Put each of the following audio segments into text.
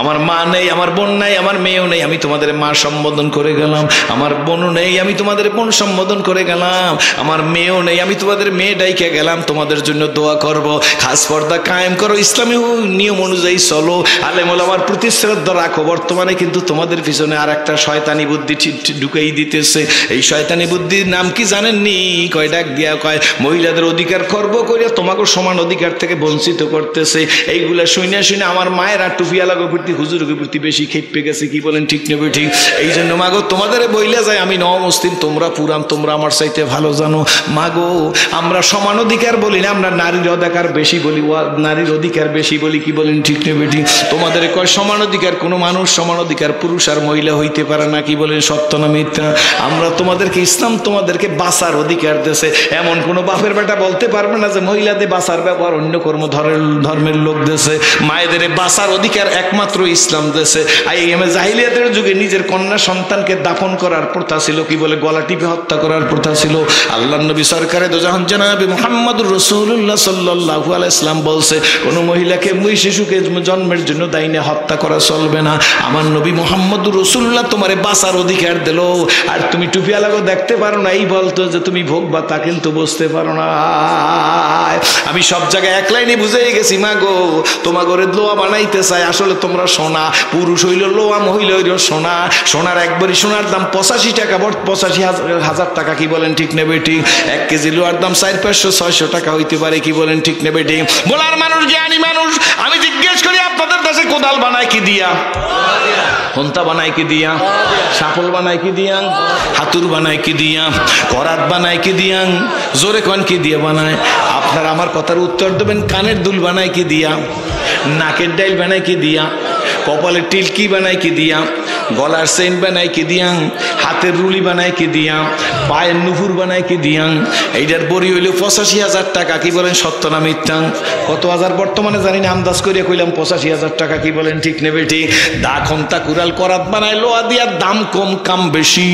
আমার মা নেই, আমার বোন নাই, আমার মেয়েও নেই, আমি তোমাদের মা সম্বোধন করে গেলাম। আমার বোনও নেই, আমি তোমাদের বোন সম্বোধন করে গেলাম। আমার মেয়েও নেই, আমি তোমাদের মেয়ে ডাইকে গেলাম। তোমাদের জন্য দোয়া করব, খাস পর্দা কায়েম করো, ইসলামী নিয়ম অনুযায়ী চলো, আলেম ওলামার প্রতি শ্রদ্ধা রাখো। বর্তমানে কিন্তু তোমাদের পিছনে আর একটা শয়তানি বুদ্ধি ঢুকেই দিতেছে। এই শয়তানি বুদ্ধির নাম কি জানেননি? কয় ডাক দিয়া কয় মহিলাদের অধিকার খর্ব করিয়া তোমাকে সমান অধিকার থেকে বঞ্চিত করতেছে। এইগুলা শুনে শুনে আমার মায়ের আর টুপিয়ালাগো প্রতি হুজুরকে প্রতি বেশি খেপে গেছে। কি বলেন ঠিক নেবে ঠিক? এই জন্য মাগো তোমাদের বইলা যায়, আমি নও মুসলিম, তোমরা পুরান, তোমরা আমার চাইতে ভালো জানো। মাগো আমরা সমান অধিকার বলি না, আমরা নারীর অধিকার বেশি বলি, নারীর অধিকার বেশি বলি। কি বলেন ঠিক নেবে ঠিক? তোমাদের কয় সমান অধিকার, কোনো মানুষ সমান অধিকার পুরুষ আর মহিলা হইতে পারে না। কি বলেন সত্য না মিথ্যা? আমরা তোমাদেরকে, ইসলাম তোমাদেরকে বাঁচার অধিকার দিয়েছে। এমন কোনো বাপের বেটা বলতে পারবে না যে মহিলাদের বাঁচার ব্যবহার অন্য কর্ম ধর্মের লোক দিয়েছে। মায়েদের বাঁচার অধিকার একমাত্র ইসলাম দিয়েছে। জাহিলিয়াতের যুগে নিজের কন্যা সন্তানকে দাফন করার প্রথা ছিল, কি বলে গলা টিপে হত্যা করার প্রথা ছিল। আল্লাহর নবী সরকারে দো জাহান জনাবে মুহাম্মদুর রাসূলুল্লাহ সাল্লাল্লাহু আলাইহি ওয়াসাল্লাম বলছে, কোন মহিলাকে শিশুকে জন্মের জন্য দাইনে হত্যা করা চলবে না। আমার নবী মুহাম্মদুর রাসূলুল্লাহ তোমারে বাঁচার অধিকার দিল, আর তুমি টুপিয়ালাগো দেখতে পারো না, এই বলতো যে তুমি ভোগবা, তা কিন্তু বুঝতে পারো না। আমি সব জায়গায় এক লাইনে বুঝেই গেছি, মা গো তোমার ঘরে লোয়া বানাইতে চাই, আসলে তোমরা সোনা, পুরুষ হইল লোয়া, মহিলা হইল সোনা। সোনার একবারই সোনার দাম 85 টাকা, 85,000 টাকা। কি বলেন ঠিক নেবে ঠিক? 1 কেজি লোয়ার দাম 400-500-600 টাকা হইতে পারে। কি বলেন ঠিক নেবে ঠিক? বলার মানুষ জ্ঞানী মানুষ। আমি জিজ্ঞেস করি আপনাদের দেশে কোদাল বানায় কি দিয়া? হন্তা বানায় কি দিয়া? সাপল বানায় কি দিয়া? হাতুর বানায় কি দিয়া? করাত বানায় কি দিয়া? জোরে কোন কি দিয়া বানায়? আপনারা আমার কথার উত্তর দেবেন। কানের দুল বানায় কি দিয়া? নাকের ডাইল বানায় কি দিয়া? কপালের টিলকি বানায় কি দিয়া? গলার চেইন বানায় কি দিয়া? হাতের রুলি বানায় কি দিয়া? পায়ের নুপুর বানায় কি দিয়া? এইটার বড়ি হইল 85,000 টাকা। কি বলেন সত্য না মিথ্যা? কত হাজার বর্তমানে জানি না, আন্দাজ করিয়া কইলাম 85,000 টাকা। কি বলেন ঠিক নেবে ঠিক? দা খন্তা কুড়াল করাত বানায় লোয়া দিয়া, দাম কম কাম বেশি।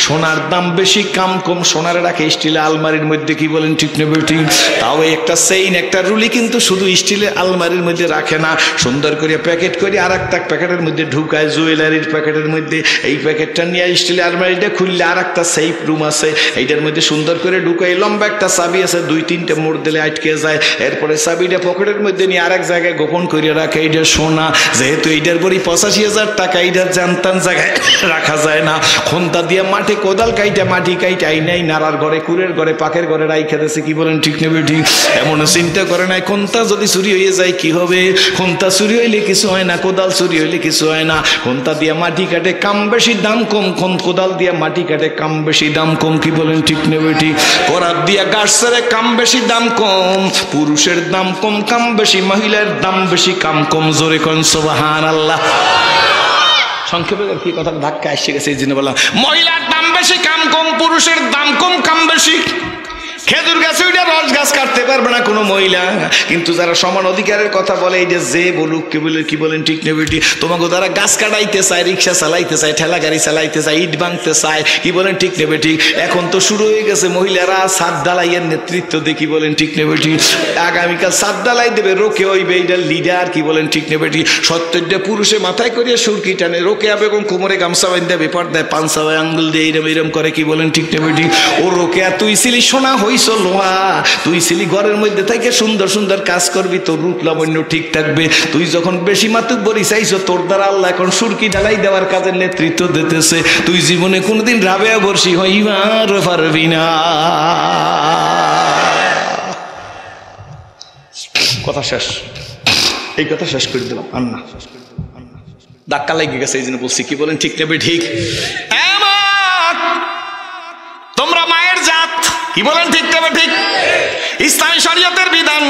সোনার দাম বেশি কাম কম। সোনার রাখে স্টিলের আলমারির মধ্যে। কি বলেন ঠিক নেবে ঠিক? তাও একটা চেইন একটা রুলি কিন্তু শুধু স্টিলের আলমারির মধ্যে রাখে না, সুন্দর করে প্যাকেট করে আর একটা প্যাকেটের মধ্যে ঢুকায়, জুয়েলারির প্যাকেটের মধ্যে। এই প্যাকেটটা নিয়ে স্টিলের আলমারিটা খুললে আর একটা সেফ রুম আছে, এইটার মধ্যে সুন্দর করে ঢুকাই, লম্বা একটা চাবি আছে, 2-3টে মোড় দিলে আটকে যায়। এরপরে চাবিটা পকেটের মধ্যে নিয়ে আরেক জায়গায় গোপন করে রাখে। এইটা সোনা, যেহেতু এইটার পরই 85,000 টাকা, এইটার জানতাম জায়গায় রাখা যায় না। খন্তা দিয়ে মাঠে কোদাল কাইটা, মাটি কাইটা আইনাই নাড়ার ঘরে, কুড়ের ঘরে, পাকের ঘরে রাইখা দিয়েছে। কি বলেন ঠিক নেবে ঠিক? এমন চিন্তা করে নাই খন্তা যদি চুরি হয়ে যায় কি হবে? খন্তা চুরি হইলে কিছু হয় না, কোদাল চুরি হইলে কিছু হয় না। খন্তা দিয়ে মাটি কাটে, কাম বেশি দাম কম। কোদাল দিয়ে মাটি কাটে, কাম বেশি দাম কম। কি বলেন ঠিক নেবে ঠিক? করাত দিয়া গাছ ছেড়ে, কাম বেশি দাম কম। পুরুষের দাম কম, কাম বেশি। মহিলার দাম বেশি, কাম কম। জোরে কোন সুবহানাল্লাহ। সংক্ষেপে কি কথা ধাক্কা এসে গেছে, এই জন্য বললাম মহিলার দাম বেশি কাম কম, পুরুষের দাম কম কাম বেশি। খেজুর গাছে ওইটা রস গাছ কাটতে পারবে না কোনো মহিলা, কিন্তু যারা সমান অধিকারের কথা বলে, এই যে বলুক কে বলে, কি বলেন ঠিক নেবে ঠিক? তোমাকে তারা গাছ কাটাইতে চায়, রিক্সা চালাইতে চায়, ঠেলা গাড়ি চালাইতে চায়, ইট ভাঙতে চায়। কি বলেন ঠিক নেবে ঠিক? এখন তো শুরু হয়ে গেছে মহিলারা ছাদ ঢালাইয়ের নেতৃত্ব দিয়ে। কি বলেন ঠিক নেবে ঠিক? আগামীকাল ছাদ ঢালাই দেবে, রোকে হইবে, এইটার লিডার। কি বলেন ঠিক নেবে ঠিক? 70টা পুরুষে মাথায় করিয়া সুরকি টানে, রোকেয়া বেগম কোমরে গামছা বান্ধা বেপার দেয়, পাঞ্চা আঙ্গুল দিয়ে এইরম এইরম করে। কি বলেন ঠিক নেবে ঠিক? ও রোকেয়া, তুই ছিলি সোনা হইস লোহা, তুই ছিলি ঘরের মধ্যে থেকে সুন্দর সুন্দর কাজ করবি, তোর রূপ লাবণ্য ঠিক থাকবে। তুই যখন বেশি মাতুব্বরি চাইছো, তোর দ্বারা আল্লাহ এখন সুরকি ঢালাই দেওয়ার কাজের নেতৃত্ব দিতেছে। তুই জীবনে কোনোদিন রাবেয়া বর্ষি হইবার পারবি না। কথা শেষ, এই কথা শেষ করে দিলাম। আন্না ধাক্কা লেগে গেছে, এই জন্য বলছি। কি বলেন ঠিক নেবে ঠিক? তোমরা মায়ের জাত। কি বলেন ঠিক নেবে ঠিক? ইসলামী শরীয়তের বিধান,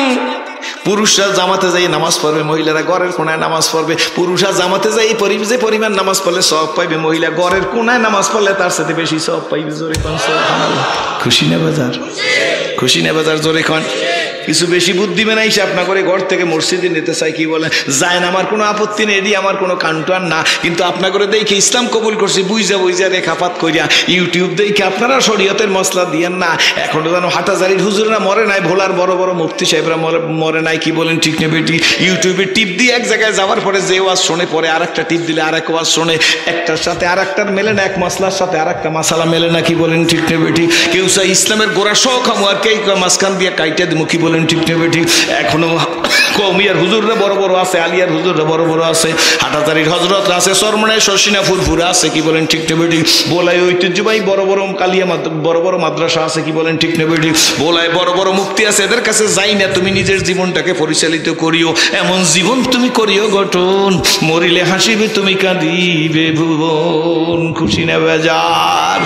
পুরুষরা জামাতে যাই নামাজ পড়বে, মহিলারা ঘরের কোনায় নামাজ পড়বে। পুরুষরা জামাতে যাই যে পরিমাণ নামাজ পড়লে সওয়াব পাইবে, মহিলা ঘরের কোনায় নামাজ পড়লে তার সাথে বেশি সওয়াব পাইবে। জোরে কোন সুবহানাল্লাহ। খুশি না বাজার? খুশি না বাজার? জোরে কোন। কিছু বেশি বুদ্ধিমান আইসা আপনার করে ঘর থেকে মসজিদে নিতে চাই, কি বলেন যায় না, আমার কোনো আপত্তি নেই, এটি আমার কোনো কান্টার না, কিন্তু আপনার করে দেখি ইসলাম কবুল করছি বুঝা বুঝা রেখাপাত করিয়া ইউটিউব দেখে আপনারা শরীয়তের মশলা দিয়েন না। এখনো যেন হাটাজারির হুজুররা মরে নাই, ভোলার বড় বড় মুফতি সাহেবরা মরে নাই, কি বলেন ঠিক না বেটি? ইউটিউবে টিপ দিয়ে এক জায়গায় যাওয়ার পরে যে ওয়াজ শোনে, পরে আর একটা টিপ দিলে আর এক ওয়াজ শোনে, একটার সাথে আর একটার মেলে না, এক মশলার সাথে আর একটা মশালা মেলে না, কি বলেন ঠিক না বেটি? কেউ চাই ইসলামের গোড়া শখ খামো আর কে মাঝখান দিয়ে কাইটে দিব, কি বলেন ঠিক না বেটি? এখনো কৌমিয়ার হুজুররা বড় বড় আছে, আলিয়ার হুজুররা বড় বড় আছে, হাটাজারির হজরত আছে, সরমনায় শর্ষিনা ফুরফুরা আছে, কি বলেন ঠিক না বেটি? বোলাই ঐতিহ্যবাহী বড় বড় কালিয়া বড় বড় মাদ্রাসা আছে, কি বলেন ঠিক না বেটি? বোলাই বড় বড় মুফতি আছে, এদের কাছে যাই না, তুমি নিজের জীবনটাকে পরিচালিত করিও, এমন জীবন তুমি করিও গঠন, মরিলে হাসিবে তুমি কাঁদিবে ভুবন। খুশি না বাজার?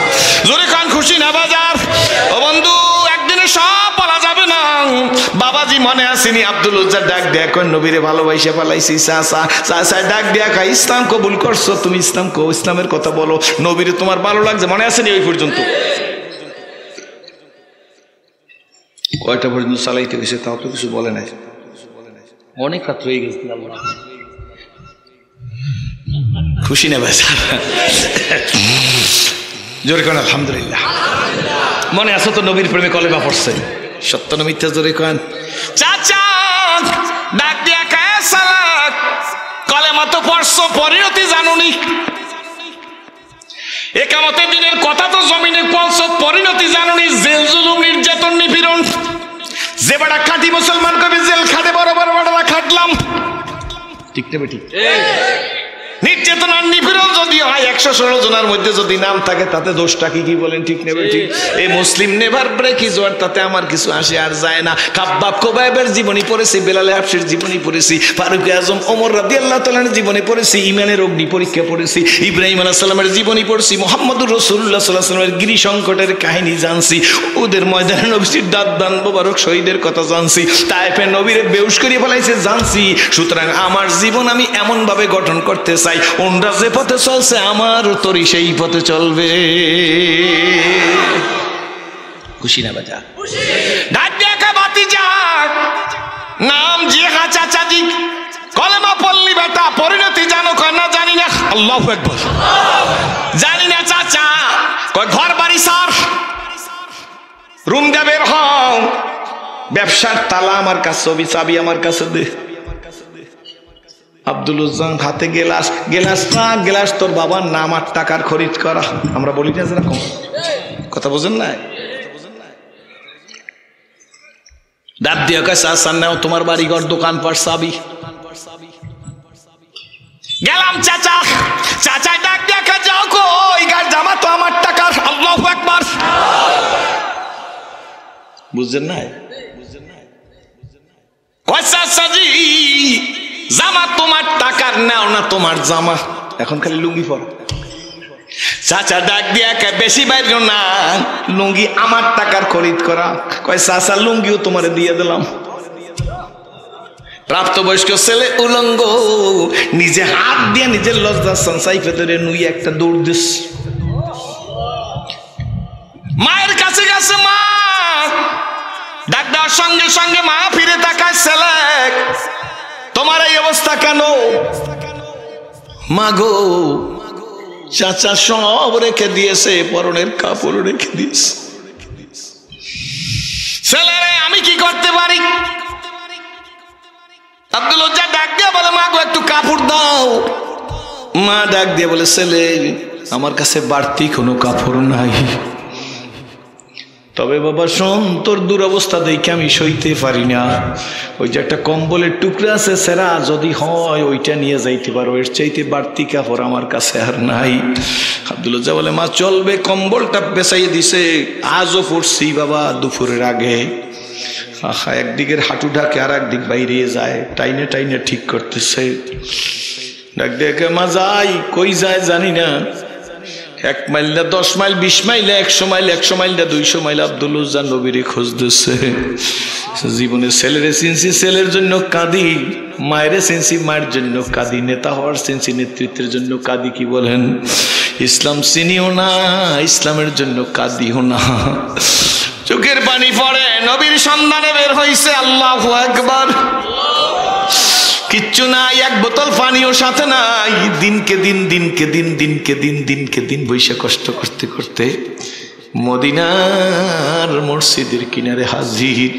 জোরে কান খুশি না বাজার? ও বন্ধু, একদিনে সব বলা যাবে না। বাবাজি মনে আসেনি আব্দুল উজ্জার ডাক দেয়া কই নবীরে ভালোবাসা পালাইছি, চাচা ডাক দেয়া খাই ইসলাম কবুল করছো, তুমি ইসলাম কো, ইসলামের কথা বলো, নবীরে তোমার ভালো লাগছে, মনে আসেনি ওই পর্যন্ত? কয়টা পর্যন্ত চালাইতে গেছে তাও তো কিছু বলে নাই, অনেক রাত হয়ে গেছে। খুশি না ভাই? জোরে কেন আলহামদুলিল্লাহ। মনে আছে তো নবীর প্রেমে কলেমা পড়ছে, সত্য না মিথ্যা? জোরে কেন? চাচা ডাক দিয়া কায় সালাক, কলেমা তো পড়ছো, পরিণতি জানুনি, একামতের দিনের কথা তো জমিনে পড়ছো, পরিণতি জানুনি, জেল জুলুম নির্যাতন নিপীড়ন, যে বেটা খাঁটি মুসলমান কবি জেল খাটে, বড় বড় বেটারা খাটলাম, ঠিক না বেটি? নির্যাতন আর নিপীড়ন যদি হয় 116 জনের মধ্যে যদি নাম থাকে তাতে দোষটা কি, কি বলেন ঠিক নেবে ঠিক? এই মুসলিম নেভার ব্রেক ইজ ওয়ার, তাতে আমার কিছু আসে আর যায় না। খাব্বাব খোবাইবের জীবনী পড়েছি, বেলালে হাবশির জীবনী পড়েছি, ফারুক আজম ওমর রাদিয়াল্লাহু তাআলার জীবনী পড়েছি, ইমানের অগ্নি পরীক্ষা পড়েছি, ইব্রাহিম আলাইহিস সালামের জীবনী পড়ছি, মুহাম্মদুর রাসূলুল্লাহ সাল্লাল্লাহু আলাইহি ওয়াসাল্লামের গিরি সংকটের কাহিনী জানছি, ওদের ময়দানে নবীর দাঁত মোবারক শহীদের কথা জানছি, তায়েফে নবীরে বেহুশ করিয়ে ফেলাইছে জানছি। সুতরাং আমার জীবন আমি এমন ভাবে গঠন করতে চাই, ওনরা যে পথে চলছে আমার তরি সেই পথে চলবে। খুশি না বাজা? ডাক দেখা বাতি যাক, নাম জিহা চাচাজি, কলেমা পল্লী বেটা, পরিণতি জানো কয় না জানি না, আল্লাহু আকবার, জানি না চাচা, কয় ঘর বাড়ি সার, রুম দে বের হও, ব্যবসার তালা আমার কাছে, চাবি আমার কাছে দে। আব্দুল উজ্জান হাতে গেলাস, গেলাস না গেলাস তোর বাবার নাম আর টাকার খরিদ করা, আমরা বলি না যেরকম কথা, বোঝেন না? দাঁত দিয়ে কাছে আসান নাও, তোমার বাড়ি ঘর দোকান পার চাবি। গেলাম চাচা, চাচাই ডাক দেখা যাও কই, গাছ জামা তো আমার টাকার, আল্লাহু আকবার, বুঝছেন না? কয় চাচাজি জামা তোমার টাকার, নাও না তোমার জামা, এখন খালি লুঙ্গি পর। চাচা ডাক দিয়া বেশি বাইর না, লুঙ্গি আমার টাকার খরিদ করা। কয় চাচা লুঙ্গিও তোমারে দিয়ে দিলাম। প্রাপ্তবয়স্ক ছেলে উলঙ্গ, নিজে হাত দিয়ে নিজের লজ্জা সঞ্চাই ভেতরে নুই একটা দৌড় দিস, মায়ের কাছে গেছে, মা ডাক দেওয়ার সঙ্গে সঙ্গে মা ফিরে তাকায়, ছেলে তোমার এই অবস্থা কেন? মাগো চাচা সব রেখে দিয়েছে, পরনের কাপড় রেখে দিয়েছে। ছেলেরে আমি কি করতে পারি? আব্দুল উজ্জা ডাক দিয়ে বলে, মাগো একটু কাপড় দাও। মা ডাক দিয়ে বলে, ছেলে আমার কাছে বাড়তি কোনো কাপড় নাই, তবে বাবা শোন, তোর দুরবস্থা দেখে আমি সইতে পারি না, ওই যে একটা কম্বলের টুকরা আছে সেরা, যদি হয় ওইটা নিয়ে যাইতে পারো, এর চাইতে বাড়তি কাপড় আমার কাছে আর নাই। আব্দুল উজ্জা বলে, মা চলবে, কম্বলটা বেচাই দিছে, আজও পড়ছি বাবা দুপুরের আগে। আহা, একদিকের হাঁটু ঢাকে আর একদিক বাইরে যায়, টাইনে টাইনে ঠিক করতেছে। ডাক দেখে, মা যাই, কই যায় জানি না, 1 মাইল না 10 মাইল, 20 মাইল, 100 মাইল, 100 মাইল না 200 মাইল আব্দুল উজ্জা নবীরে খোঁজ দিচ্ছে। জীবনে ছেলেরে চিনছি, ছেলের জন্য কাঁদি, মায়েরে চিনছি, মায়ের জন্য কাঁদি, নেতা হওয়ার চিনছি, নেতৃত্বের জন্য কাঁদি, কি বলেন? ইসলাম চিনিও না, ইসলামের জন্য কাঁদিও না। চোখের পানি পড়ে, নবীর সন্ধানে বের হইছে। আল্লাহু আকবার। কিচ্ছু নাই, এক বোতল পানিও সাথে নাই। দিনকে দিন বৈশা কষ্ট করতে করতে মদিনার মসজিদের কিনারে হাজির।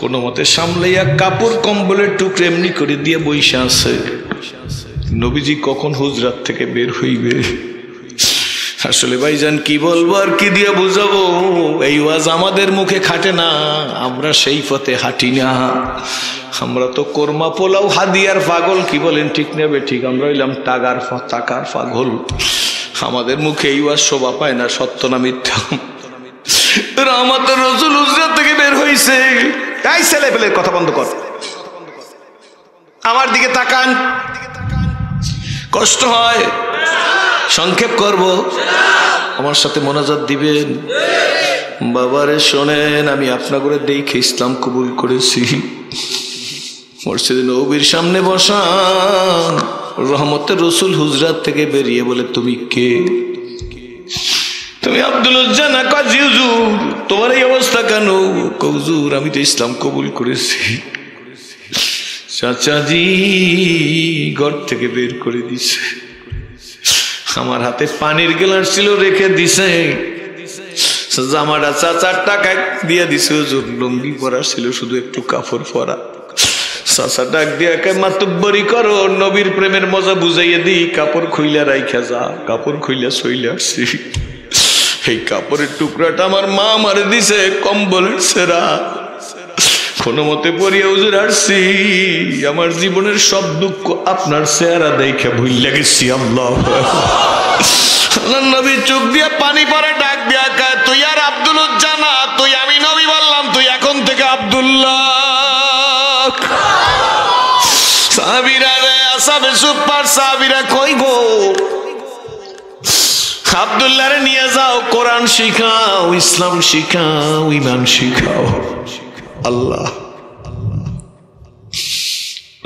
কোন মতে সামলাইয়া কাপড় কম্বলের টুকরে এমনি করে দিয়ে বৈশা আছে। নবীজি কখন হুজরাত থেকে বের হইবে? আসলে ভাইজান কি বলবো আর কি দিয়ে বুঝাবো? এই ওয়াজ আমাদের মুখে খাটে না, আমরা সেই পথে হাঁটি না। আমরা তো কোরমা পোলাও হাদিয়ার পাগল, কি বলেন ঠিক নেবে ঠিক? আমরা হইলাম টাকার পাগল। আমাদের মুখে এই ওয়াজ শোভা পায় না, সত্য না মিথ্যা? আমাদের রাসূল হুজরাত থেকে বের হইছে। এই ছেলে পেলের কথা বন্ধ কর, আমার দিকে তাকান। কষ্ট হয়, সংক্ষেপ করব, আমার সাথে মোনাজাত দিবেন। বাবারে শোনেন, আমি আপনাকে দেখে ইসলাম কবুল করেছি। মসজিদে নববীর সামনে বসা রহমতের রাসূল হুজরাত থেকে বেরিয়ে বলে, তুমি কে? তুমি আব্দুল উজ্জা না? কাজী হুজুর, তোমার এই অবস্থা কেন? হুজুর, আমি তো ইসলাম কবুল করেছি। চাচাজি ঘর থেকে বের করে দিছে। আমার হাতে পানির গ্লাস ছিল, রেখে দিছে। জামাটা চাচার টাকা দিয়ে দিছে। হুজুর, লুঙ্গি পরা ছিল, শুধু একটু কাপড় পরা। চাচা ডাক দিয়ে মাতব্বরি করো, নবীর প্রেমের মজা বুঝাইয়ে দিই। কাপড় খুইলা রাইখা যা। কাপড় খুইলা চইলে আসছি। এই কাপড়ের টুকরাটা আমার মা মারে দিছে, কম্বলের সেরা। কোন মতে পরিয়া হুজুর আসছি। আমার জীবনের সব দুঃখ আপনার চেহারা দেখে ভুইলা গেছি। আল্লাহ নবী চোখ দিয়ে পানি পরে ডাক দিয়া কয়, তুই আর আব্দুল উজ্জা না, তুই আমি নবী বললাম, তুই এখন থেকে আব্দুল্লাহ। সাহাবীরা রে, আসাবে সুপার সাহাবীরা কই গো? আব্দুল্লাহরে নিয়ে যাও, কোরআন শিখাও, ইসলাম শিখাও, ঈমান শিখাও। আল্লাহ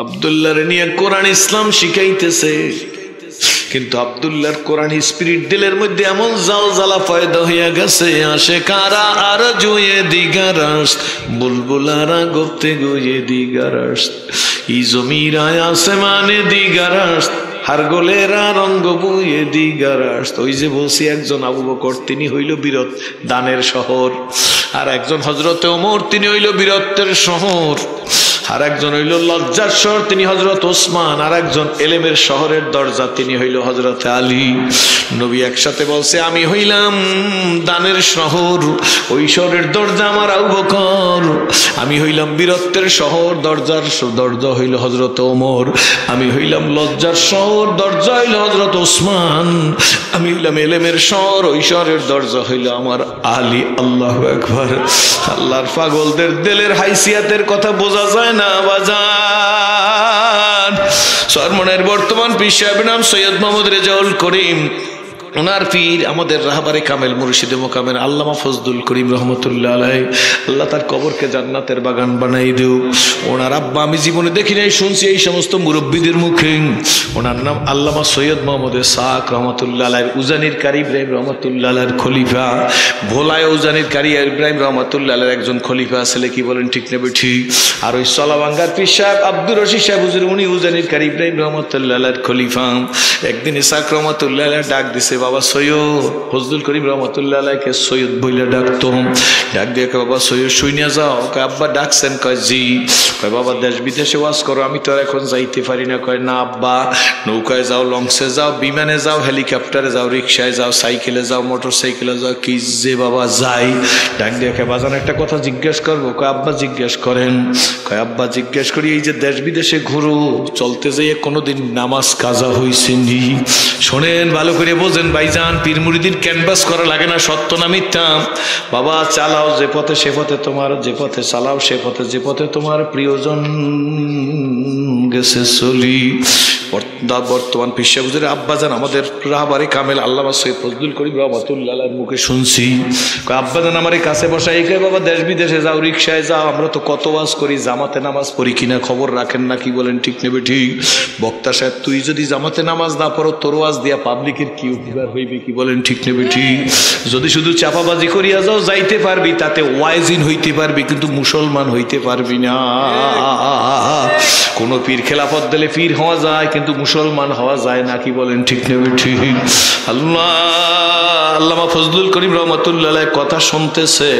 আব্দুল্লাহরে নিয়ে কোরআন ইসলাম শিখাইতেছে। কিন্তু আব্দুল্লাহর কোরআন স্পিরিট দিলের মধ্যে এমন জালজালা পয়দা হইয়া গেছে। আসে কারা আর জুয়ে দিগারাস, বুলবুলারা গপ্তে গুয়ে দিগারাস, ই জমিরায় আসমানে দিগারাস, হারগোলেরা রঙ্গ বুয়ে দিগারাস। ওই যে বলছি, একজন আবু বকর, তিনি হইল বীরত দানের শহর। আর একজন হযরতে ওমর, তিনি হইল বীরত্বের শহর। আর একজন হইল লজ্জার শহর, তিনি হযরত ওসমান। আর একজন এলেমের শহরের দরজা, তিনি হইল হযরত আলী। নবী একসাথে বলছে, আমি হইলাম দানের শহর, ওই শহরের দরজা আমার আবু বকর। আমি হইলাম বীরত্বের শহর, দরজা হইল হযরত ওমর। আমি হইলাম লজ্জার শহর, দরজা হইল হযরত ওসমান। আমি হইলাম এলেমের শহর, ওই শহরের দরজা হইল আমার আলী। আল্লাহু আকবার। আল্লাহর পাগলদের দিলের হাইসিয়াতের কথা বোঝা যায় না বাজান। সরমনের বর্তমান পীর সাহেবের নাম সৈয়দ মোহাম্মদ রেজাউল করিম। ওনার পীর আমাদের রাহবারে কামেল মুর্শিদে মোকামেল আল্লামা ফজলুল করিম রহমতুল্লাহ আলাইহি। আল্লাহ তার কবরকে জান্নাতের বাগান বানাই দিও। ওনার আব্বা আমি জীবনে দেখি নাই, শুনছি এই সমস্ত মুরব্বীদের মুখে। ওনার নাম আল্লামা সৈয়দ মোহাম্মদ সাক রহমতুল্লাহ আলাইহি, উজানির কারি ইব্রাহিম রহমতুল্লাহ আলাইহির খলিফা। ভোলায় উজানির কারি ইব্রাহিম রহমতুল্লাহ আলাইহির একজন খলিফা ছেলে, কি বলেন ঠিক নেবে ঠিক? আর ওই সলাবাঙ্গার পীর সাহেব আব্দুর রশিদ সাহেব হুজুর, উনি উজানির কারি ইব্রাহিম রহমতুল্লাহ আলাইহির খলিফা। একদিন ইসাক রহমতুল্লাহ আলাইহি ডাক দিছে, বাবা সৈয়দ। ফজলুল করিম রহমতুল্লাহ আলাইহিকে সৈয়দ বইলে ডাকতো। ডাক দিয়ে বাবা সৈয়দ শুইনা যাও। কয় আব্বা ডাকছেন? কয় জি। কয় বাবা দেশ বিদেশে ওয়াজ করো, আমি তো আর এখন যাইতে পারি না। কয় না আব্বা, নৌকায় যাও, লঞ্চে যাও, বিমানে যাও, হেলিকপ্টারে যাও, রিক্সায় যাও, সাইকেলে যাও, মোটর সাইকেলে যাও, কি যে বাবা যাই। ডাক দিয়ে বাজান একটা কথা জিজ্ঞেস করবো? কয় আব্বা জিজ্ঞেস করেন। কয় আব্বা জিজ্ঞেস করি, এই যে দেশ বিদেশে ঘুরো, চলতে যেয়ে কোনোদিন নামাজ কাজা হয়েছে নি? শোনেন ভালো করে বোঝেন ভাইজান, পীর মুরিদির ক্যানভাস করা লাগে না, সত্য না মিথ্যা? বাবা চালাও যে পথে, সে পথে তোমার, যে পথে চালাও সে পথে, যে পথে তোমার প্রিয়জন গেছে চলি। বর্তমান পিসা হুজুরের আব্বাজান আমাদের রাহবারে কামেল আল্লামা সৈয়দ ফজলুল করিম রহমাতুল্লাহ আলাইহির মুখে শুনছি, আব্বাজান আমার কাছে বসাই কে বাবা দেশ বিদেশে যাও, রিক্সায় যাও, আমরা তো কত ওয়াজ করি, জামাতে নামাজ পড়ি কিনা খবর রাখেন না, কি বলেন ঠিক নেবে ঠিক? বক্তা সাহেব তুই যদি জামাতে নামাজ না পড়ো তোর ওয়াজ দিয়া পাবলিকের কি উপকার হইবে, কি বলেন ঠিক নেবে ঠিক? যদি শুধু চাপাবাজি করিয়া যাও যাইতে পারবি, তাতে ওয়াইজিন হইতে পারবি কিন্তু মুসলমান হইতে পারবি না। কোন পীর খেলাফত দিলে পীর হওয়া যায় কিন্তু মুসলমান হওয়া যায় না, কি বলেন ঠিক নেবে ঠিক? আল্লামা ফজলুল করিম রহমাতুল্লাহ আলাইহি কথা শুনতেছে,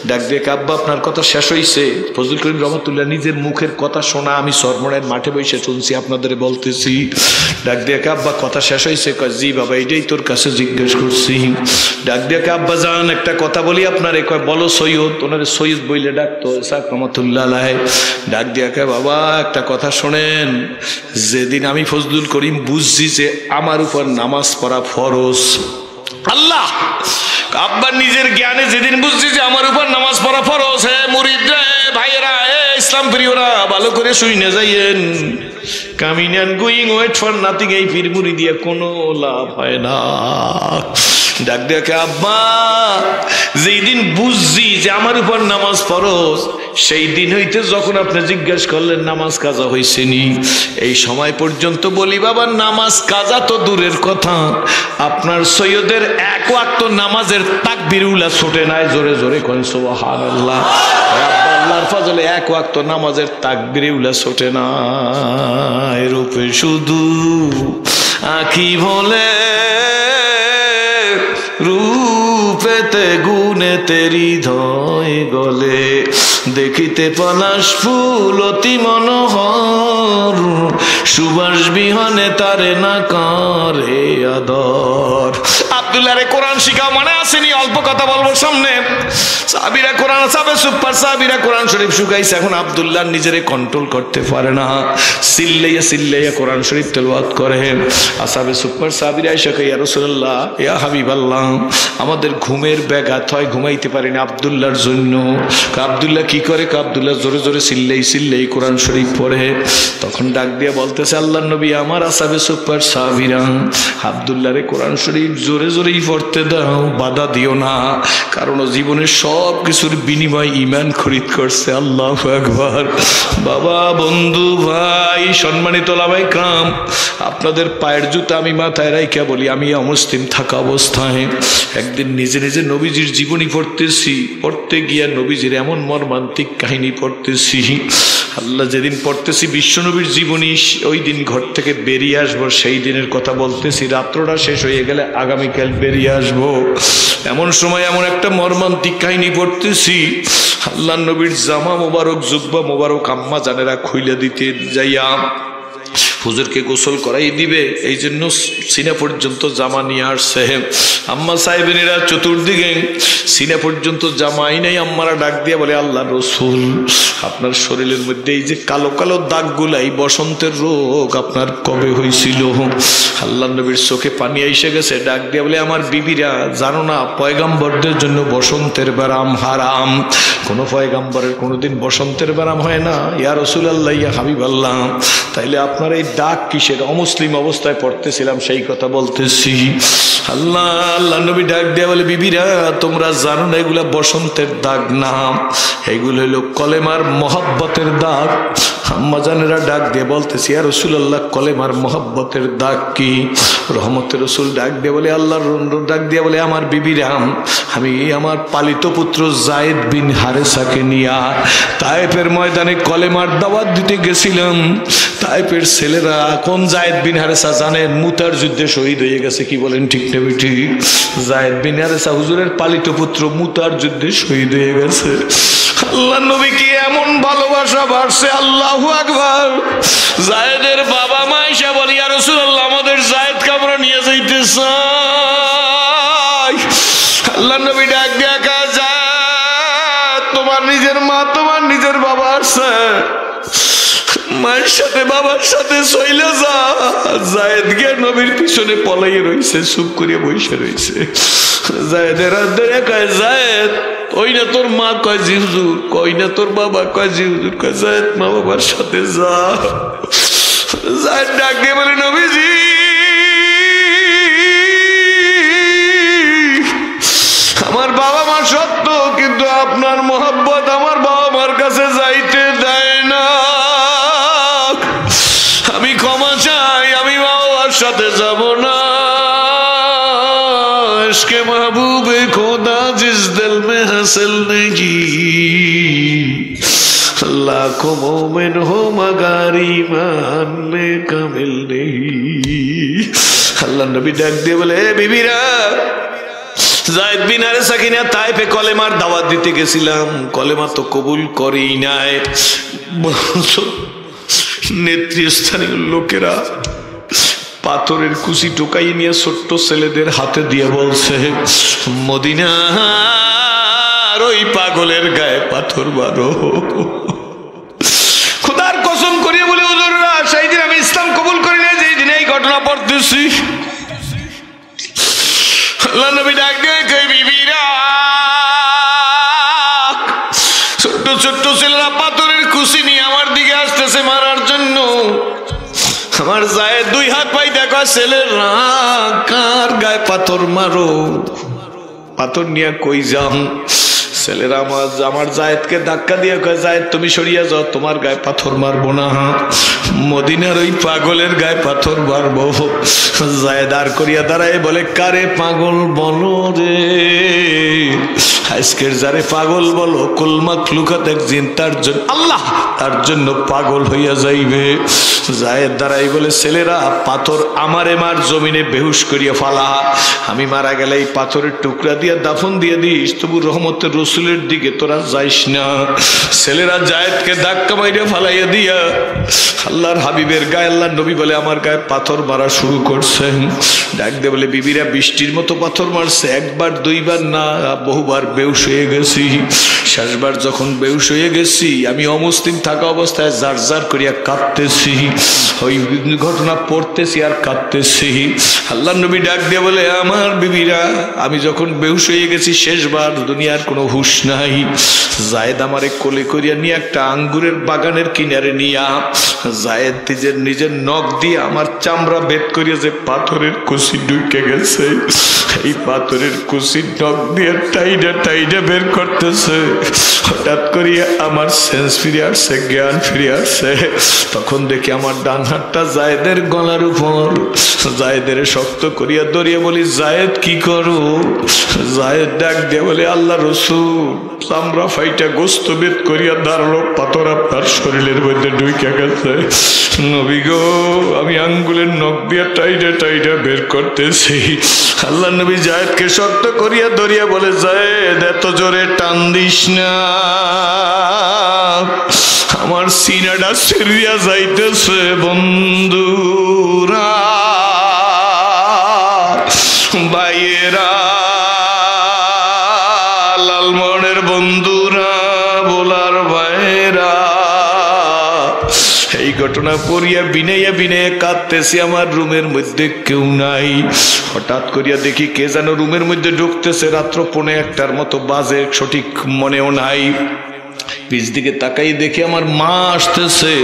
ডাক দিয়ে আব্বা আপনার কথা শেষ হইছে? ফজলুল করিম রহমাতুল্লাহ নিজের মুখের কথা শোনা আমি সরমনের মাঠে বসে শুনছি, আপনাদের বলতেছি। ডাক দিয়ে আব্বা কথা শেষ হইছে? কয় জি বাবা এটাই তোর কাছে জিজ্ঞেস করছি। ডাক দিয়ে আব্বা জান একটা কথা বলি আপনারে, কয় বলো সৈয়দ। ওনারে সৈয়দ বইলে ডাকতো ইসহাক রহমাতুল্লাহ আলাইহি। ডাক দিয়ে কয় বাবা একটা কথা শোনেন, যেদিন আমি ফজলুল করিম বুঝছি যে আমার উপর নামাজ পড়া ফরজ, আল্লাহ আব্বার নিজের জ্ঞানে যেদিন বুঝছি যে আমার উপর নামাজ পড়া ফরজ, হে মুরিদরা ভাইয়েরা ইসলাম প্রিয়রা ভালো করে শুনে যাইয়েন, coming and going wait for nothing, এই পীর মুরিদিয়া কোনো লাভ হয় না। ডাক দেখে আব্বা যেই দিন বুঝছি যে আমার উপর নামাজ ফরজ, সেই দিন হইতে যখন আপনি জিজ্ঞেস করলেন নামাজ কাজা হয়েছে নি, এই সময় পর্যন্ত বলি বাবা নামাজ কাজা তো দূরের কথা, আপনার সৈয়দের এক ওয়াক্ত নামাজের তাকবীর উলা ছুটে নাই, জোরে জোরে কোন সুবহানাল্লাহ। আল্লাহর ফজলে এক ওয়াক্ত নামাজের তাকবীর উলা ছুটে না, এর রূপে শুধু আঁখি ভোলে, রূপেতে গুণেতে হৃদয় গলে, দেখিতে পলাশ ফুল অতি মনোহর, সুবাস বিহনে তারে না করে আদর। আব্দুল্লাহ রে কোরআন শিখাও মনে আসেনি? অল্প কথা বলবো সামনে। সাহাবীরা কোরআন, সুপার সাহাবীরা কোরআন শরীফ শুকাইছে, এখন আব্দুল্লাহ নিজেরে কন্ট্রোল করতে পারে না, সিল্লাইয়া সিল্লাইয়া কোরআন শরীফ তেলাওয়াত করে। আসহাবে সুপার সাহাবীরা এসে কয় ইয়া রাসূলুল্লাহ ইয়া হাবিবাল্লাহ আমাদের ঘুমের ব্যাঘাত হয়, ঘুমাইতে পারি না আব্দুল্লাহর জন্য। আব্দুল্লাহ কি করে? আব্দুল্লাহ জোরে জোরে সিল্লাই সিল্লাই কোরআন শরীফ পড়ে। তখন ডাক দিয়ে বলতেছে আল্লাহর নবী আমার আসহাবে সুপার সাহাবীরা আব্দুল্লাহ রে কোরআন শরীফ জোরে জোরেই পড়তে দাও, বাধা দিও না, কারণ জীবনের সব কিছুর বিনিময় ঈমান খরিদ করছে। আল্লাহু আকবার। বাবা বন্ধু ভাই সম্মানিত ওলামায়ে কেরাম, আপনাদের পায়ের জুতা আমি মাথায় রাইখা বলি, আমি অমুসলিম থাকা অবস্থায় একদিন নিজে নিজে নবীজির জীবনী পড়তেছি, পড়তে গিয়া নবীজির এমন মর্মান্তিক কাহিনী পড়তেছি, আল্লাহ যেদিন পড়তেছি বিশ্বনবীর জীবনী, ওই দিন ঘর থেকে বেরিয়ে আসবো সেই দিনের কথা বলতেছি, রাত্রটা শেষ হয়ে গেলে আগামীকাল বেরিয়ে আসবো, এমন সময় এমন একটা মর্মান্তিক কাহিনী পড়তেছি, আল্লাহ নবীর জামা মোবারক জুব্বা মোবারক আম্মা জানেরা খুইলা দিতে যাইয়া হুজুরকে গোসল করাই দিবে, এই জন্য সিনা পর্যন্ত জামা নিয়ে আসছে। আম্মা সাহেবেরা চতুর্দিকে সিনা পর্যন্ত জামাই নেই, আম্মারা ডাক দিয়ে বলে আল্লাহ রসুল আপনার শরীরের মধ্যে এই যে কালো কালো দাগগুলা, এই বসন্তের রোগ আপনার কবে হয়েছিল? আল্লাহ নবীর চোখে পানি এসে গেছে, ডাক দিয়ে বলে আমার বিবিরা জানো না পয়গাম্বরদের জন্য বসন্তের ব্যারাম হারাম, কোনো পয়গাম্বরের কোনোদিন বসন্তের ব্যারাম হয় না। ইয়া রাসূলুল্লাহ ইয়া হাবিবাল্লাহ তাইলে আপনার এই দাগ কিসের? অমুসলিম অবস্থায় পড়তেছিলাম সেই কথা বলতেছি। আল্লাহ নবী ডাক দেয়া বলে বিবিরা তোমরা জানো না এগুলা বসন্তের দাগ না, এগুলো হলো কলেমার মহব্বতের দাগ। আম্মা জানেরা ডাক দিয়ে বলতেছি ইয়া রাসূলুল্লাহ কলেমার মহব্বতের দাগ কি? রহমতের রাসূল ডাক দিয়ে বলে আল্লাহর ডাক দিয়ে বলে আমার বিবিরা আমি আমার পালিত পুত্র যায়েদ বিন হারেসাকে নিয়া তায়েফের ময়দানে কলেমার দাওয়াত দিতে গেছিলাম। তায়েফের ছেলেরা কোন যায়েদ বিন হারেসা জানেন? মুতার যুদ্ধে শহীদ হয়ে গেছে, কি বলেন ঠিক না ঠিক? যায়েদ বিন হারেসা হুজুরের পালিত পুত্র মুতার যুদ্ধে শহীদ হয়ে গেছে। আল্লাহ নবী কি এমন ভালোবাসা বাড়ছে, আল্লাহু আকবার। যায়েদের বাবা মা এসে বলে ইয়া রাসূলুল্লাহ আমাদের যায়েদকে আমরা নিয়ে যাইতে চাই। আল্লাহ নবী ডাক দিয়া যায় তোমার নিজের মা তোমার নিজের বাবা আসছে, মায়ের সাথে বাবার সাথে চইলে যা। যায়েদ গিয়ে নবীর পিছনে পলাইয়ে রয়েছে, চুপ করিয়া বসে রয়েছে। যায়েদের হাত ধরে কয় যায়েদ ওই না তোর মা? কয় জি হুজুর। কই না তোর বাবা? কয় জি হুজুর। কয় যায়েদ মা বাবার সাথে যা। জায়েদ ডাক দিয়ে বলে নবীজি আমার বাবা মা সত্য, কিন্তু আপনার মোহাব্বত আমার বাবা মার কাছে যাইতে দেয় না। আমি ক্ষমা চাই, আমি বাবার সাথে যাব না। ইশকে महबूबे खुदा जिस दिल में हासिल नहीं, लाखों मोमिन हो मगर ईमान में कामिल नहीं। अल्लाह नबी डाक দিয়ে বলে বিবিরা, যায়েদ বিন আরে সাকিনা তায়েফে কলেমার দাওয়াত দিতে গেছিলাম, কলেমা তো কবুল করেই নাই। নেতৃস্থানীয় লোকেরা পাথরের কুচি টোকাই নিয়ে ছোট্ট ছেলেদের হাতে দিয়ে বলছে মদিনার ওই পাগলের গায়ে পাথর মারো। খোদার কসম করিয়ে বলে হুজুররা, সেই দিন আমি ইসলাম কবুল করি না, যেই দিন এই ঘটনা পড়তেছি। আল্লাহ নবী ডাক দিয়ে কই বিবিরা, ছোট্ট ছোট্ট ছেলেরা পাথরের কুচি নিয়ে আমার দিকে আসতেছে মারার জন্য। আমার জায়েদ দুই হাত পাই দেখা, ছেলেরা কার গায়ে পাথর মারো, পাথর নিয়ে কই যাও? ছেলেরা আমার জায়েদকে ধাক্কা দিয়ে কয় জায়েদ তুমি সরিয়ে যাও, তোমার গায়ে পাথর মারবো না, মদিনার ওই পাগলের গায়ে পাথর মারবো। জায়েদ আর করিয়া দাঁড়ায় বলে কারে পাগল বলো রে, আজকের যারে পাগল বলো কুল মাখলুকাত একদিন তার জন্য আল্লাহ তার জন্য পাগল হইয়া যাইবে। জায়েদ দাঁড়াই বলে ছেলেরা পাথর আমারে মার, জমিনে বেহুশ করিয়া ফালা, আমি মারা গেলে এই পাথরের টুকরা দিয়া দাফন দিয়ে দিস, তবু রহমতের রসুলের দিকে তোরা যাইস না। ছেলেরা জায়েদকে ধাক্কা মাইরে ফালাইয়া দিয়া আল্লাহর হাবিবের গায়ে, আল্লাহর নবী বলে আমার গায়ে পাথর মারা শুরু করছেন। ডাক দিয়ে বলে বিবিরা বৃষ্টির মতো পাথর মারছে, একবার দুইবার না বহুবার বেহুশ হয়ে গেছি। শেষবার যখন বেহুশ হয়ে গেছি আমি অমুসলিম থাকা অবস্থায় জার জার করিয়া কাঁদতেছি, ওই ঘটনা পড়তেছি আর কাঁদতেছি। আল্লাহর নবী ডাক দিয়ে বলে আমার বিবিরা আমি যখন বেহুশ হয়ে গেছি শেষবার, দুনিয়ার কোনো হুঁশ নাই। জায়েদ আমারে কোলে করিয়া নিয়ে একটা আঙ্গুরের বাগানের কিনারে নিয়া জায়েদ নিজের নখ দিয়ে আমার চামড়া ভেদ করিয়া যে পাথরের কুচি ঢুকে গেছে, এই পাথরের কুচি নখ দিয়ে টাইডা টাইডা বের করতেছে। হঠাৎ করিয়া আমার সেন্স ফিরে আসছে, জ্ঞান ফিরে আসছে। তখন দেখি আমার ডান হাতটা জায়েদের গলার উপর, জায়েদের শক্ত করিয়া ধরিয়া বলি জায়েদ কি করো? জায়েদ ডাক দিয়ে বলে আল্লাহ রসুল, চামড়া ফাইটা গোস্ত বেদ করিয়া দাঁড়ালো, পাথর আপনার শরীরের মধ্যে ঢুকে গেছে। নবী গো আমি আঙ্গুলের নখ দিয়া টাইডা টাইডা বের করতেছি। আল্লাহ নবী জায়েদকে শক্ত করিয়া ধরিয়া বলে জায়েদ এত জোরে টান দিস না, আমার সিনাটা সিরিয়া যাইতেছে। বন্ধুরা ভাইয়েরা লালমনের বন্ধুরা বোলার ভাইয়েরা, এই ঘটনা পড়িয়া বিনাইয়া বিনাইয়া কাঁদতেছি। আমার রুমের মধ্যে কেউ নাই। হঠাৎ করিয়া দেখি কে যেন রুমের মধ্যে ঢুকতেছে, রাত্র 1:45 মতো বাজে, সঠিক মনেও নাই। পিছ দিকে তাকাই দেখি আমার মা আসতেছে।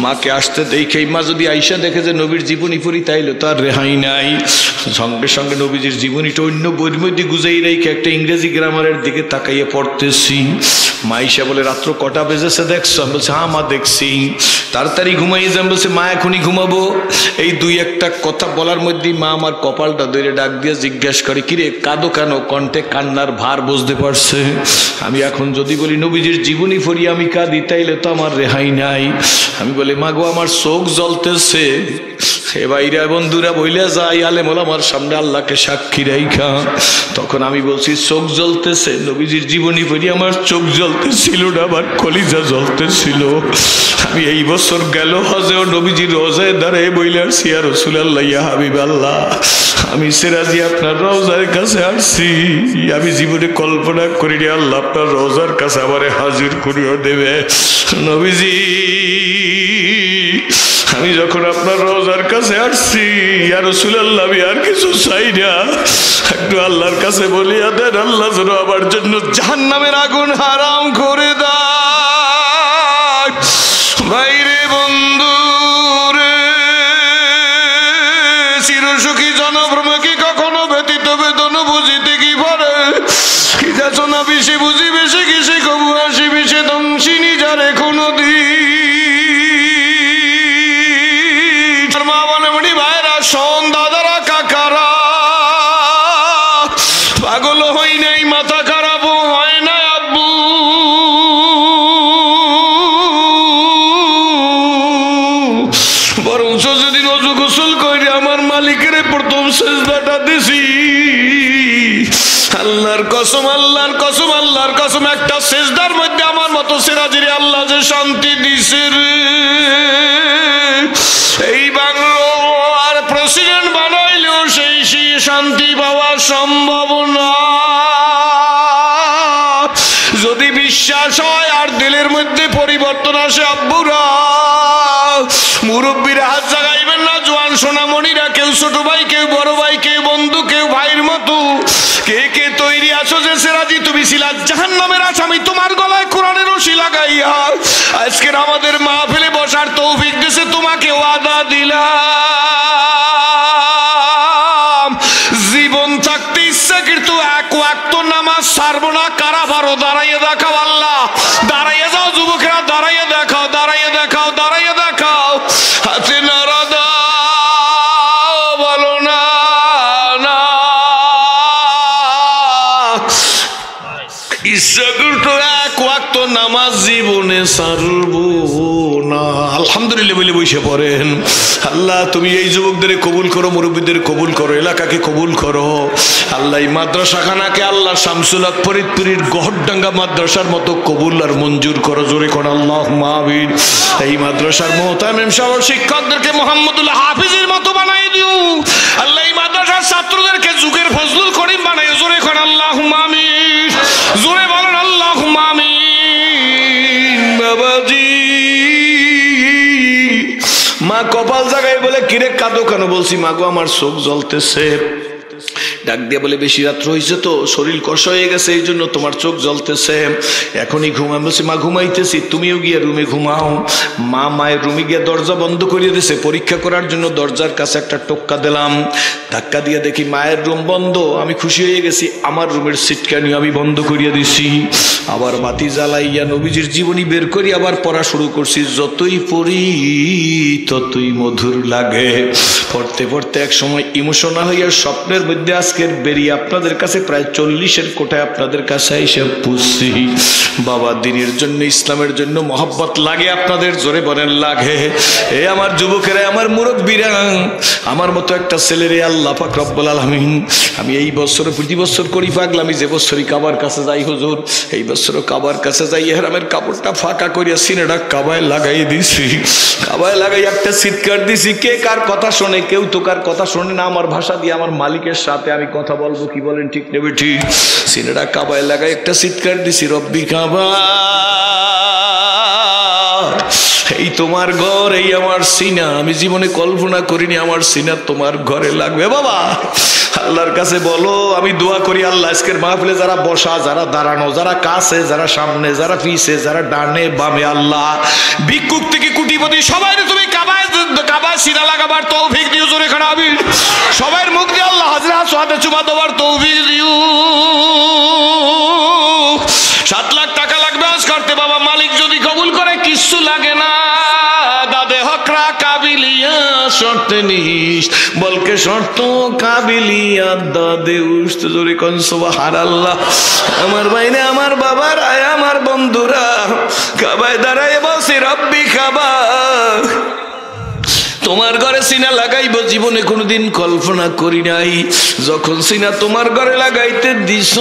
মাকে আসতে দেখেই মা যদি আইসা দেখে যে নবীর জীবনী পড়ি তাইলে তো আর রেহাই নাই। সঙ্গে সঙ্গে নবীজির জীবনীটা অন্য বইয়ের মধ্যে গুজাই রেখে একটা ইংরেজি গ্রামারের দিকে তাকাইয়া পড়তেছি। মা আইসা বলে রাত্র কটা বেজেছে দেখছো? আমি বলছি হ্যাঁ মা দেখছি। তাড়াতাড়ি ঘুমাই যাম। বলছে মা এখনই ঘুমাবো। এই দুই একটা কথা বলার মধ্যেই মা আমার কপালটা ধরে ডাক দিয়ে জিজ্ঞেস করে কিরে কাঁদো কেন? কণ্ঠে কান্নার ভার বুঝতে পারছে। আমি এখন যদি বলি নবীজির জীবনী পড়ি আমি কাঁদি তাইলে তো আমার রেহাই নাই। আমি বলি মা গো আমার চোখ জ্বলতেছে। হে ভাইরা বন্ধুরা বইলে যাই আলেম ওলামার সামনে আল্লাহকে সাক্ষী রাইখা। তখন আমি বলছি চোখ জ্বলতেছে। নবীজির জীবনী পড়ি আমার চোখ জ্বলতেছিল না, আমার কলিজা জ্বলতেছিল। আমি এই বছর গেল হজেও নবীজির রোজায় দাঁড়ায় বইলে আসছি ইয়া রাসূলুল্লাহ ইয়া হাবিবাল্লাহ, আমি সিরাজি আপনার রোজার কাছে আসছি। আমি জীবনে কল্পনা করিনি আল্লাহ আপনার রোজার কাছে আমারে হাজির করিয়া দেবে। নবীজি আমি যখন আপনার রোজার কাছে আসছি ইয়া রাসূলুল্লাহ আমি আর কিছু চাই না, একটু আল্লাহর কাছে বলিয়া দেন আল্লাহ যেন আমার জন্য জাহান্নামের আগুন হারাম করে দেয়। ভাইরে বন্ধু রে সুখী জনভ্রমে কি কখনো ব্যতীত বেদন বুঝিতে কি পারে কি যাচনা বেশি বুঝি বেশি কিসে কবু আসি বেশি দংশিনী যারে কোনো দিন মা বলে মনি ভাইরা শোন দাদারা কাকারা পাগল হই নাই মাথা খারাপ হয় না আব্বু বরঞ্চ যেদিন অজু গোসল করে আমার মালিকের প্রথম সেজদাটা দিছি আল্লাহর কসম আল্লাহর কসম আল্লাহর কসম একটা সেজদার মধ্যে আমার মতো সিরাজিরে আল্লাহ যে শান্তি দিছে রে এই বাংলার প্রেসিডেন্ট বানাইলেও সেই শান্তি পাওয়া সম্ভব না যদি বিশ্বাস হয় আর দিলের মধ্যে পরিবর্তন আসে আব্বুরা মুরব্বীরা হাত জাগাইবেন না জোয়ান সোনামণিরা কেউ ছোট ভাই কেউ বড় ভাই কেউ বন্ধু কেউ ভাইয়ের মতো কে কে তৈরি আছো যে সিরাজি তুমি ছিলা জাহান্নামের আসামি তোমার গলায় কোরআনের রশি লাগাইয়া আজকের আমাদের মাহফিলে বসার তৌফিক দিয়েছে তোমাকে ওয়াদা দিলাম জীবন থাকতে ইচ্ছা কিন্তু এক ওয়াক্ত নামাজ ছাড়বো না কারা পারো দাঁড়াইয়ে দেখাও আল্লাহ দাঁড়াইয়ে যাও যুবকেরা দাঁড়াইয়ে দেখাও দাঁড়াইয়ে দেখাও দাঁড়াইয়ে দেখাও হাতে নাড়া দাও বলো না না ইচ্ছা করতো এক ওয়াক্ত নামাজ জীবনে ছাড়বো না আলহামদুলিল্লাহ বলে বসে পড়েন আল্লাহ তুমি এই যুবকদের কবুল করো মুরব্বীদের কবুল করো এলাকাকে কবুল করো আল্লাহ এই মাদ্রাসাখানাকে আল্লাহ শামসুল হক ফরিদপুরের গহরডাঙ্গা মাদ্রাসার মতো কবুল আর মঞ্জুর করো জোরে কোন আল্লাহুম্মা আমিন এই মাদ্রাসার মুহতামিম সহ শিক্ষকদেরকে মুহাম্মদুল হাফিজের মতো বানাই দিও আল্লাহ এই মাদ্রাসার ছাত্রদেরকে যুগের ফজলুল করিম বানাইও জোরে কোন আল্লাহুম্মা আমিন জোরে বলেন আল্লাহুম্মা আমিন বাবাজি মা কপাল জাগায় বলে কিরে কাঁদো কেন বলছি মাগো আমার চোখ জ্বলতেছে ডাক দিয়ে বলে বেশি রাত্র হয়েছে তো শরীর কষ্ট হয়ে গেছে এই জন্য তোমার চোখ জ্বলতেছে এখনই ঘুমাই বলছি মা ঘুমাইতেছি তুমিও গিয়ে রুমে ঘুমাও মা মায়ের রুমে গিয়ে দরজা বন্ধ করিয়ে দিয়েছে পরীক্ষা করার জন্য দরজার কাছে একটা টোক্কা দিলাম ধাক্কা দিয়ে দেখি মায়ের রুম বন্ধ আমি খুশি হয়ে গেছি আমার রুমের সিটকানি আমি বন্ধ করিয়ে দিছি আবার বাতি জ্বালাইয়া নবীজির জীবনী বের করি আবার পড়া শুরু করছি যতই পড়ি ততই মধুর লাগে পড়তে পড়তে এক সময় ইমোশনাল হইয়া স্বপ্নের মধ্যে আজকের বেরিয়ে আপনাদের কাছে প্রায় 40-এর কোটায় আপনাদের কাছে এসে পুষছি বাবা দিনের জন্য ইসলামের জন্য মহব্বত লাগে আপনাদের জোরে বলেন লাগে এ আমার যুবকেরা আমার মুরব্বীরা আমার মতো একটা ছেলেরে আল্লাহ পাক রব্বুল আলামিন আমি এই বছর প্রতি বছর করি পাগলামি যে বছরই কাবার কাছে যাই হুজুর এই বছরও কাবার কাছে যাই ইহরামের কাপড়টা ফাঁকা করিয়া সিনেটা কাবায় লাগাই দিছি কাবায় লাগাই একটা চিৎকার দিছি কে কার কথা শোনে কেউ তো কার কথা শোনে না আমার ভাষা দিয়ে আমার মালিকের সাথে আমি কথা বলবো কি বলেন ঠিক নেবে ঠিক সিনেটা কাবায় লাগাই একটা চিৎকার দিছি রব্বি কাবা এই তোমার ঘর এই আমার সিনা আমি জীবনে কল্পনা করিনি আমার সিনা তোমার ঘরে লাগবে বাবা আল্লাহর কাছে বলো আমি দোয়া করি আল্লাহ আজকের মাহফিলে যারা বসা যারা দাঁড়ানো যারা কাছে যারা সামনে যারা পিছে যারা ডানে বামে আল্লাহ ভিক্ষুক থেকে কোটিপতি সবাই তুমি কাবায় সিনা লাগাবার তৌফিক দিও জোরে খানা আমিন সবাই মুখ দিয়ে আল্লাহ হাজরা সোহাতে চুমা দেওয়ার তৌফিক দিও 7 লাখ টাকা লাগবে আজ করতে বাবা মালিক যদি কবুল করে কিচ্ছু লাগে না দাদে হকরা কাবিলিয়া শর্তে নিস বলকে শর্ত কাবিলিয়া দাদে উস্ত জোরে কোন সুবহানাল্লাহ আমার ভাইরা আমার বাবারা আমার বন্ধুরা কাবায় দাঁড়ায় বসে রব্বি কাবা তোমার ঘরে সিনা লাগাইব জীবনে কোনোদিন কল্পনা করি নাই যখন সিনা তোমার ঘরে লাগাইতে দিছ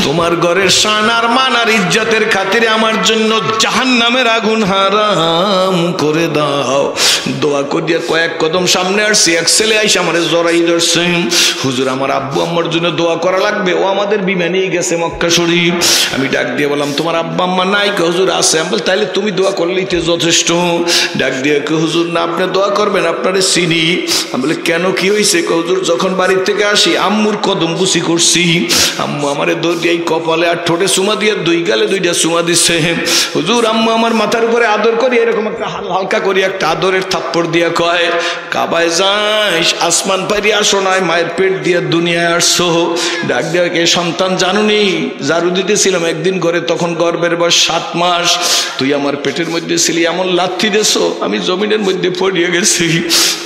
তোমার ঘরের শান আর মান আর ইজ্জতের খাতিরে আমার জন্য জাহান্নামের আগুন হারাম করে দাও দোয়া করিয়া কয়েক কদম সামনে আসছি এক ছেলে আইসা আমারে জড়াই ধরছে হুজুর আমার আব্বু আম্মার জন্য দোয়া করা লাগবে ও আমাদের বিমানেই গেছে মক্কা শরীফ আমি ডাক দিয়ে বললাম তোমার আব্বা আম্মা নাই হুজুর আছে আমি বল তাইলে তুমি দোয়া করলেই তো যথেষ্ট ডাক দিয়ে হুজুর না আপনি দোয়া করবেন, আপনারে চিনি। আমি বলে কেন, কি হয়েছে? হুজুর যখন বাড়ি থেকে আসি আম্মুর কদম বুসি করছি, আম্মু আমারে এই কপালে আর ঠোঁটে চুমা দিয়ে 2 গালে 2টা চুমা দিচ্ছে। হুজুর আম্মু আমার মাথার উপরে আদর করি, এরকম একটা হালকা করি একটা আদরের থাপ্পড় দিয়া কয়, কাবায় যাইস আসমান পারি আসো নয় মায়ের পেট দিয়ে দুনিয়ায় আসছো। ডাক দিয়ে সন্তান জানুনি ঝাড়ু দিতেছিলাম একদিন করে, তখন গর্ভের বয়স 7 মাস, তুই আমার পেটের মধ্যে ছিলি, এমন লাথি দেছো আমি জমিনের মধ্যে পড়িয়ে গেছি।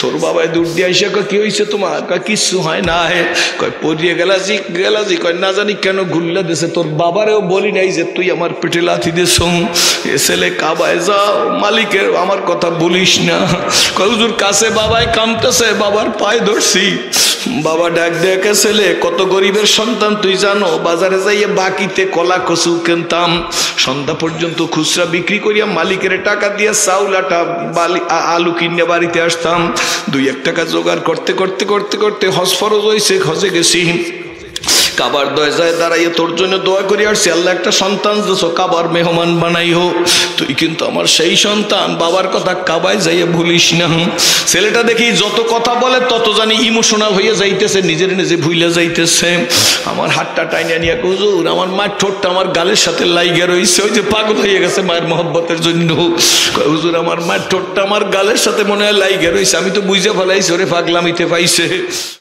তোর বাবায় দূর দিয়ে আইসা কি হয়েছে তোমার? কিছু হয় না। কয় পড়িয়ে গেলাজি গেলাজি, কয় না জানি কেন গুল্লা দিছে, তোর বাবারেও বলি নাই যে তুই আমার পেটে লাথি দেছ। এ ছেলে কাবায় যাও, মালিকের আমার কথা বলিস না। কয় হুজুর কাছে বাবাই কামতেছে, বাবার পায়ে ধরছি। বাবা ডাক দেখে, ছেলে কত গরিবের সন্তান তুই জানো? বাজারে যাইয়ে বাকিতে কলা কচু কিনতাম, সন্ধ্যা পর্যন্ত খুচরা বিক্রি করিয়া মালিকের টাকা দিয়ে চাউল আটা আলু কিনে বাড়িতে আসতাম। 2-1 টাকা জোগাড় করতে করতে করতে করতে হজ ফরজ হয়েছে, হজে গেছি। কাবার দরজায় দাঁড়াইয়ে তোর জন্য দোয়া করি আসছি, আল্লাহ একটা সন্তান দিছো, কাবার মেহমান বানাইও। তুই কিন্তু আমার সেই সন্তান, বাবার কথা কাবায় যাইয়ে ভুলিস না। ছেলেটা দেখি যত কথা বলে তত জানি ইমোশনাল হয়ে যাইতেছে, নিজের নিজে ভুলে যাইতেছে। আমার হাতটা টাইনা নিয়ে হুজুর আমার মায়ের ঠোঁটটা আমার গালের সাথে লাইগা রয়েছে, ওই যে পাগল হয়ে গেছে মায়ের মহব্বতের জন্য। হুজুর আমার মায়ের ঠোঁটটা আমার গালের সাথে মনে হয় লাইগা রয়েছে, আমি তো বুঝে ফেলাইছি ওরে পাগলামিতে পাইছে।